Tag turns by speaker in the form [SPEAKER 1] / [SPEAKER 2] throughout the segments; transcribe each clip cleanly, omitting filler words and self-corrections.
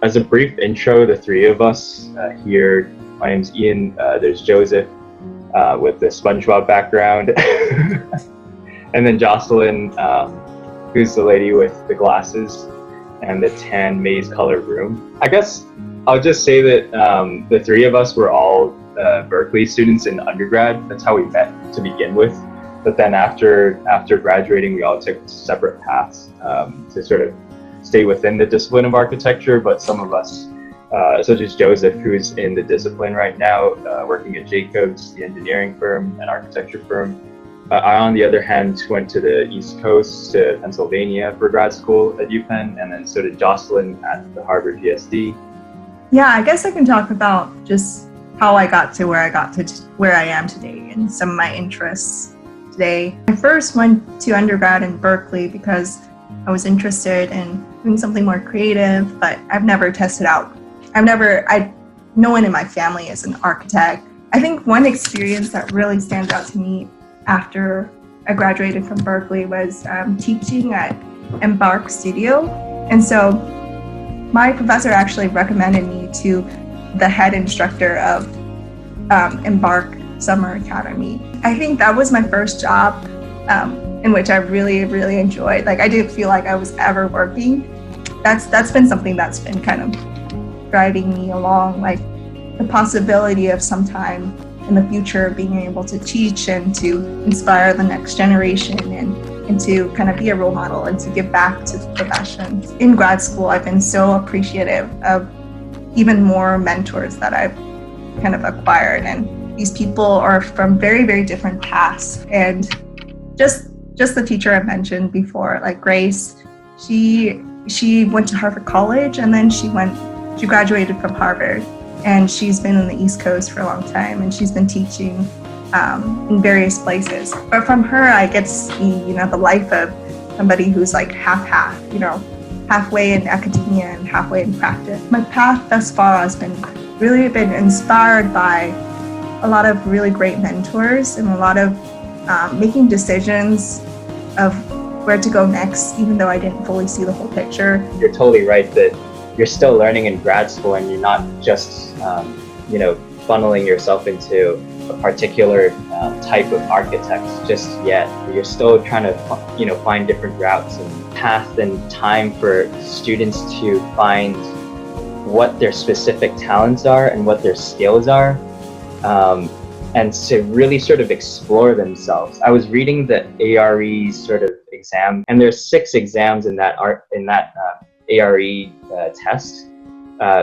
[SPEAKER 1] As a brief intro, the three of us here, my name's Ian, there's Joseph with the SpongeBob background, and then Jocelyn, who's the lady with the glasses and the tan maize colored room. I guess I'll just say that the three of us were all Berkeley students in undergrad. That's how we met to begin with. But then after graduating, we all took separate paths to sort of stay within the discipline of architecture. But some of us, such as Joseph, who's in the discipline right now, working at Jacobs, the engineering firm and architecture firm. I, on the other hand, went to the East Coast, to Pennsylvania for grad school at UPenn, and then so did Jocelyn at the Harvard GSD.
[SPEAKER 2] Yeah, I guess I can talk about just how I got to where I am today and some of my interests today. I first went to undergrad in Berkeley because I was interested in doing something more creative, but I've never tested out. No one in my family is an architect. I think one experience that really stands out to me after I graduated from Berkeley was teaching at Embark Studio. And so my professor actually recommended me to the head instructor of Embark Summer Academy. I think that was my first job in which I really, really enjoyed. Like, I didn't feel like I was ever working. That's been something that's been kind of driving me along, like the possibility of sometime in the future being able to teach and to inspire the next generation and to kind of be a role model and to give back to the profession. In grad school, I've been so appreciative of even more mentors that I've kind of acquired, and these people are from very, very different paths. And just the teacher I mentioned before, like Grace, she went to Harvard College, and then she graduated from Harvard, and she's been on the East Coast for a long time, and she's been teaching in various places. But from her, I get to see, the life of somebody who's like half, halfway in academia and halfway in practice. My path thus far has been inspired by a lot of really great mentors and a lot of making decisions of where to go next, even though I didn't fully see the whole picture.
[SPEAKER 1] You're totally right that you're still learning in grad school, and you're not just, funneling yourself into a particular type of architects just yet. You're still trying to, find different routes and path and time for students to find what their specific talents are and what their skills are, and to really sort of explore themselves. I was reading the ARE sort of exam, and there's 6 exams in that ARE test.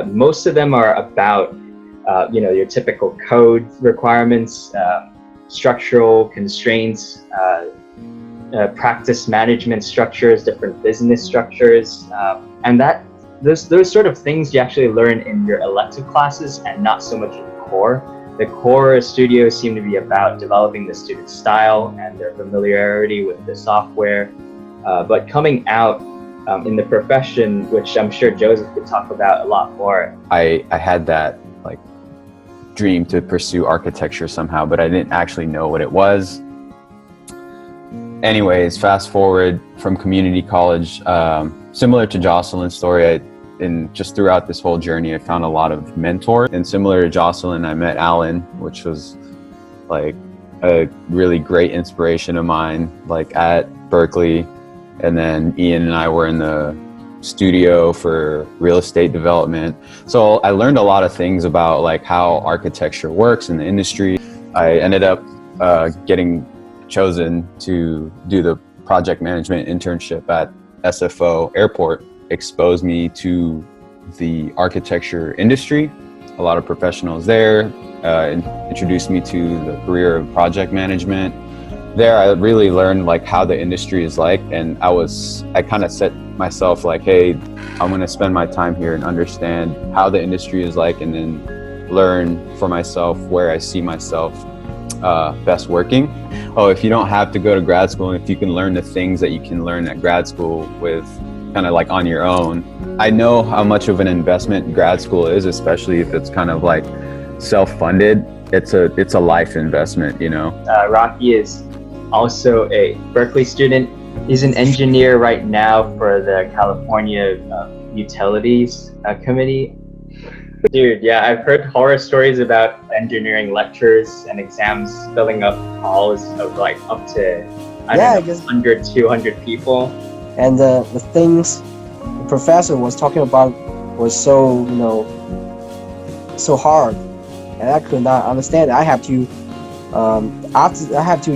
[SPEAKER 1] Most of them are about your typical code requirements, structural constraints, practice management structures, different business structures, and those sort of things you actually learn in your elective classes and not so much in the core. The core studios seem to be about developing the student's style and their familiarity with the software, but coming out in the profession, which I'm sure Joseph could talk about a lot more.
[SPEAKER 3] I had that dream to pursue architecture somehow, but I didn't actually know what it was. Anyways, fast forward from community college, similar to Jocelyn's story, and just throughout this whole journey, I found a lot of mentors. And similar to Jocelyn, I met Alan, which was like a really great inspiration of mine, at Berkeley. And then Ian and I were in the studio for real estate development. So I learned a lot of things about how architecture works in the industry. I ended up getting chosen to do the project management internship at SFO Airport. Exposed me to the architecture industry. A lot of professionals there introduced me to the career of project management. There, I really learned how the industry is like, and I kind of set myself hey, I'm going to spend my time here and understand how the industry is like, and then learn for myself where I see myself best working. If you don't have to go to grad school, and if you can learn the things that you can learn at grad school with kind of on your own. I know how much of an investment grad school is, especially if it's kind of self-funded. It's a life investment,
[SPEAKER 1] Rocky is also a Berkeley student. He's an engineer right now for the California utilities committee. Dude, yeah, I've heard horror stories about engineering lectures and exams filling up halls of like up to, I don't know, 100, 200 people.
[SPEAKER 4] And the things the professor was talking about was so, so hard, and I could not understand it. I have to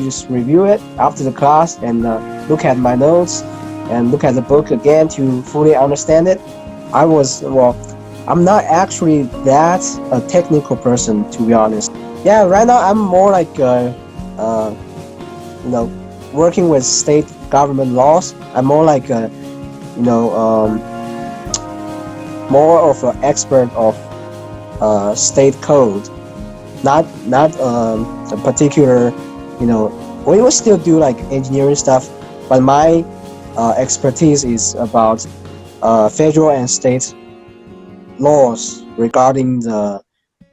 [SPEAKER 4] just review it after the class and look at my notes and look at the book again to fully understand it. I'm not actually that a technical person, to be honest. Yeah, right now I'm more like working with state government laws. I'm more like more of an expert of state code, not a particular, we will still do like engineering stuff, but my expertise is about federal and state laws regarding the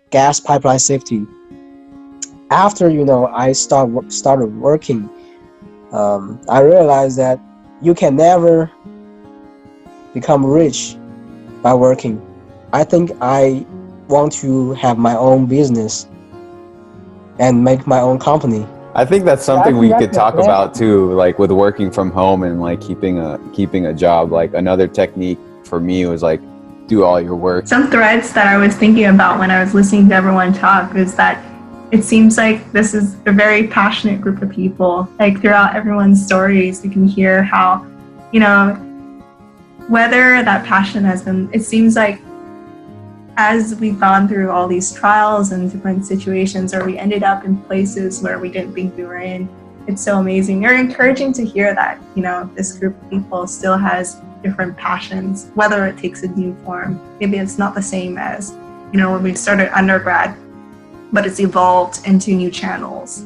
[SPEAKER 4] gas pipeline safety. After I started working, I realized that you can never become rich by working. I think I want to have my own business and make my own company.
[SPEAKER 3] I think that's something we could talk about too, like with working from home and like keeping a job. Like another technique for me was like do all your work.
[SPEAKER 2] Some threads that I was thinking about when I was listening to everyone talk is that it seems like this is a very passionate group of people. Like throughout everyone's stories, you can hear how, whether that passion has been, it seems like as we've gone through all these trials and different situations, or we ended up in places where we didn't think we were in, it's so amazing. You're encouraging to hear that, this group of people still has different passions, whether it takes a new form. Maybe it's not the same as, when we started undergrad, but it's evolved into new channels.